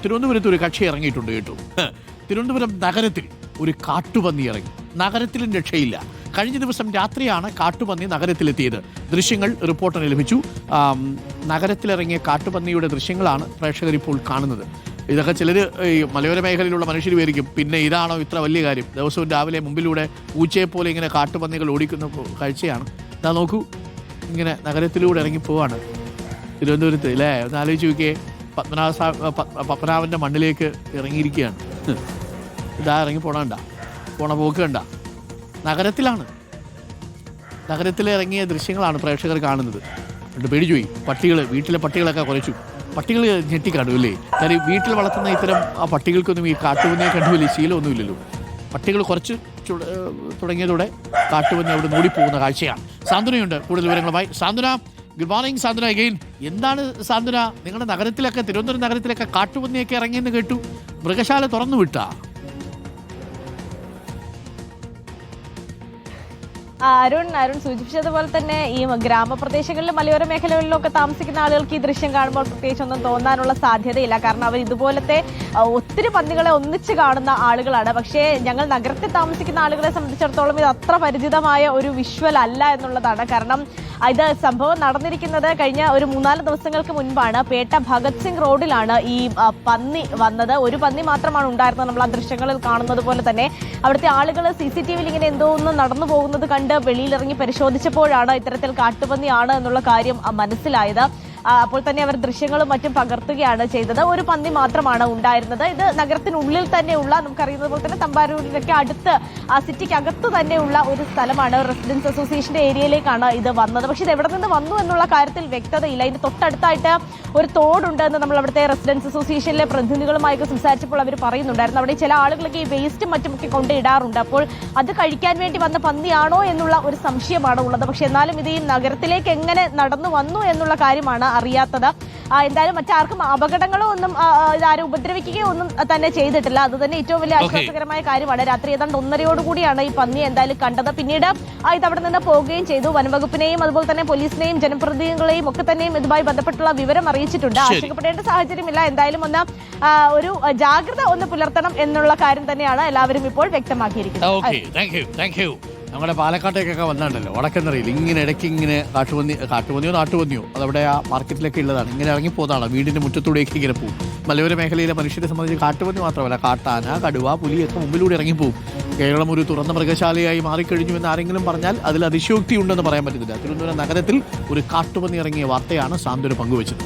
തിരുവനന്തപുരത്ത് ഒരു കക്ഷി ഇറങ്ങിയിട്ടുണ്ട് കേട്ടോ. തിരുവനന്തപുരം നഗരത്തിൽ ഒരു കാട്ടുപന്നി ഇറങ്ങി. നഗരത്തിലും രക്ഷയില്ല. കഴിഞ്ഞ ദിവസം രാത്രിയാണ് കാട്ടുപന്നി നഗരത്തിലെത്തിയത്. ദൃശ്യങ്ങൾ റിപ്പോർട്ടിന് ലഭിച്ചു. നഗരത്തിലിറങ്ങിയ കാട്ടുപന്നിയുടെ ദൃശ്യങ്ങളാണ് പ്രേക്ഷകർ ഇപ്പോൾ കാണുന്നത്. ഇതൊക്കെ ചിലർ ഈ മലയോര മേഖലയിലുള്ള മനുഷ്യർ വിചാരിക്കും, പിന്നെ ഇതാണോ ഇത്ര വലിയ കാര്യം? ദിവസവും രാവിലെ മുമ്പിലൂടെ പൂച്ചയെപ്പോലെ ഇങ്ങനെ കാട്ടുപന്നികൾ ഓടിക്കുന്ന കാഴ്ചയാണ്. ഇതാ നോക്കൂ, ഇങ്ങനെ നഗരത്തിലൂടെ ഇറങ്ങിപ്പോവാണ് തിരുവനന്തപുരത്ത് അല്ലേ. ഒന്ന് ആലോചിച്ച് നോക്കിയേ, പത്മനാഭൻ്റെ മണ്ണിലേക്ക് ഇറങ്ങിയിരിക്കുകയാണ്. ഇതാ ഇറങ്ങി പോണ പോക്ക് കണ്ട. നഗരത്തിലാണ്, നഗരത്തിലിറങ്ങിയ ദൃശ്യങ്ങളാണ് പ്രേക്ഷകർ കാണുന്നത്. എന്നിട്ട് പേടിച്ചു പോയി. വീട്ടിലെ പട്ടികളൊക്കെ കുറച്ചു. പട്ടികൾ ഞെട്ടിക്കാണും അല്ലേ. കാര്യം വീട്ടിൽ വളർത്തുന്ന ഇത്തരം ആ പട്ടികൾക്കൊന്നും ഈ കാട്ടുപന്നിയെ കണ്ടു വലിയ ശീലമൊന്നുമില്ലല്ലോ. പട്ടികൾ കുറച്ച് തുടങ്ങിയതോടെ കാട്ടുപന്നി അവിടെ ഓടിപ്പോകുന്ന കാഴ്ചയാണ്. സാന്ത്വനയുണ്ട് കൂടുതൽ വിവരങ്ങളുമായി. സാന്ത്വന, ഗുഡ് മോർണിംഗ് സാന്ത്വന അഗെയിൻ. എന്താണ് സാന്ത്വന, നിങ്ങളുടെ നഗരത്തിലൊക്കെ, തിരുവനന്തപുരം നഗരത്തിലൊക്കെ കാട്ടുപന്നിയൊക്കെ ഇറങ്ങിയെന്ന് കേട്ടു. മൃഗശാല തുറന്നു വിട്ടാ? അരുൺ സൂചിപ്പിച്ചതുപോലെ തന്നെ ഈ ഗ്രാമപ്രദേശങ്ങളിലും മലയോര മേഖലകളിലും ഒക്കെ താമസിക്കുന്ന ആളുകൾക്ക് ഈ ദൃശ്യം കാണുമ്പോൾ പ്രത്യേകിച്ചൊന്നും തോന്നാനുള്ള സാധ്യതയില്ല. കാരണം അവർ ഇതുപോലത്തെ ഒത്തിരി പന്നികളെ ഒന്നിച്ച് കാണുന്ന ആളുകളാണ്. പക്ഷേ ഞങ്ങൾ നഗരത്തിൽ താമസിക്കുന്ന ആളുകളെ സംബന്ധിച്ചിടത്തോളം ഇത് അത്ര പരിചിതമായ ഒരു വിഷ്വൽ അല്ല എന്നുള്ളതാണ്. കാരണം ഇത് സംഭവം നടന്നിരിക്കുന്നത് കഴിഞ്ഞ ഒരു 3-4 ദിവസങ്ങൾക്ക് മുൻപാണ്. പേട്ട ഭഗത് സിംഗ് റോഡിലാണ് ഈ പന്നി വന്നത്. ഒരു പന്നി മാത്രമാണ് ഉണ്ടായിരുന്നത്. നമ്മൾ ആ ദൃശ്യങ്ങളിൽ കാണുന്നത് പോലെ തന്നെ അവിടുത്തെ ആളുകൾ CCTVയിൽ ഇങ്ങനെ എന്തോ ഒന്ന് നടന്നു പോകുന്നത് കണ്ട് വെളിയിലിറങ്ങി പരിശോധിച്ചപ്പോഴാണ് ഇത്തരത്തിൽ കാട്ടുപന്നിയാണ് എന്നുള്ള കാര്യം മനസ്സിലായത്. അപ്പോൾ തന്നെ അവർ ദൃശ്യങ്ങളും മറ്റും പകർത്തുകയാണ് ചെയ്തത്. ഒരു പന്നി മാത്രമാണ് ഉണ്ടായിരുന്നത്. ഇത് നഗരത്തിനുള്ളിൽ തന്നെയുള്ള, നമുക്കറിയുന്നത് പോലെ തന്നെ തമ്പാനൂരിനൊക്കെ അടുത്ത്, ആ സിറ്റിക്ക് അകത്ത് തന്നെയുള്ള ഒരു സ്ഥലമാണ്. റെസിഡൻസ് അസോസിയേഷന്റെ ഏരിയയിലേക്കാണ് ഇത് വന്നത്. പക്ഷേ ഇത് എവിടെ നിന്ന് വന്നു എന്നുള്ള കാര്യത്തിൽ വ്യക്തതയില്ല. ഇതിന് തൊട്ടടുത്തായിട്ട് ഒരു തോടുണ്ട് എന്ന് നമ്മൾ അവിടുത്തെ റെസിഡൻസ് അസോസിയേഷനിലെ പ്രതിനിധികളുമായൊക്കെ സംസാരിച്ചപ്പോൾ അവർ പറയുന്നുണ്ടായിരുന്നു. അവിടെ ചില ആളുകളൊക്കെ ഈ വേസ്റ്റും മറ്റുമൊക്കെ കൊണ്ടിടാറുണ്ട്. അപ്പോൾ അത് കഴിക്കാൻ വേണ്ടി വന്ന പന്നിയാണോ എന്നുള്ള ഒരു സംശയമാണ് ഉള്ളത്. പക്ഷെ എന്നാലും ഇത് ഈ നഗരത്തിലേക്ക് എങ്ങനെ നടന്നു വന്നു എന്നുള്ള കാര്യമാണ് അറിയാത്തത്. എന്തായാലും മറ്റാർക്കും അപകടങ്ങളോ ഒന്നും ഇതാരും ഉപദ്രവിക്കുകയോ ഒന്നും തന്നെ ചെയ്തിട്ടില്ല. അത് തന്നെ ഏറ്റവും വലിയ ആശ്വാസകരമായ കാര്യമാണ്. രാത്രി ഏതാണ്ട് 1:30 ഈ പന്നി എന്തായാലും കണ്ടത്. പിന്നീട് ഇത് അവിടെ നിന്ന് പോവുകയും ചെയ്തു. വനംവകുപ്പിനെയും അതുപോലെ തന്നെ പോലീസിനെയും ജനപ്രതിനിധികളെയും ഒക്കെ തന്നെയും ഇതുമായി ബന്ധപ്പെട്ടുള്ള വിവരം അറിയിച്ചിട്ടുണ്ട്. ആശങ്കപ്പെടേണ്ട സാഹചര്യമില്ല. എന്തായാലും ഒരു ജാഗ്രത പുലർത്തണം എന്നുള്ള കാര്യം തന്നെയാണ് എല്ലാവരും ഇപ്പോൾ വ്യക്തമാക്കിയിരിക്കുന്നത്. നമ്മുടെ പാലക്കാട്ടേക്കൊക്കെ വന്നാണ്ടല്ലോ, വടക്കെന്നറിയില്ല, ഇങ്ങനെ ഇടയ്ക്ക് ഇങ്ങനെ കാട്ടുപന്നിയോ നാട്ടുപന്നിയോ അതവിടെ ആ മാർക്കറ്റിലൊക്കെ ഉള്ളതാണ്. ഇങ്ങനെ ഇറങ്ങിപ്പോതാണ്, വീടിന്റെ മുറ്റത്തൂടെയൊക്കെ ഇങ്ങനെ പോകും. മലയോര മേഖലയിലെ മനുഷ്യരെ സംബന്ധിച്ച് കാട്ടുപന്നി മാത്രമല്ല, കാട്ടാന, കടുവ, പുലിയൊക്കെ മുമ്പിലൂടെ ഇറങ്ങിപ്പോകും. കേരളം ഒരു തുറന്ന മൃഗശാലയായി മാറിക്കഴിഞ്ഞു എന്ന് ആരെങ്കിലും പറഞ്ഞാൽ അതിൽ അതിശയോക്തി ഉണ്ടെന്ന് പറയാൻ പറ്റുന്നില്ല. തിരുവനന്തപുരം നഗരത്തിൽ ഒരു കാട്ടുപന്നി ഇറങ്ങിയ വാർത്തയാണ് സാന്ത്വന പങ്കുവച്ചത്.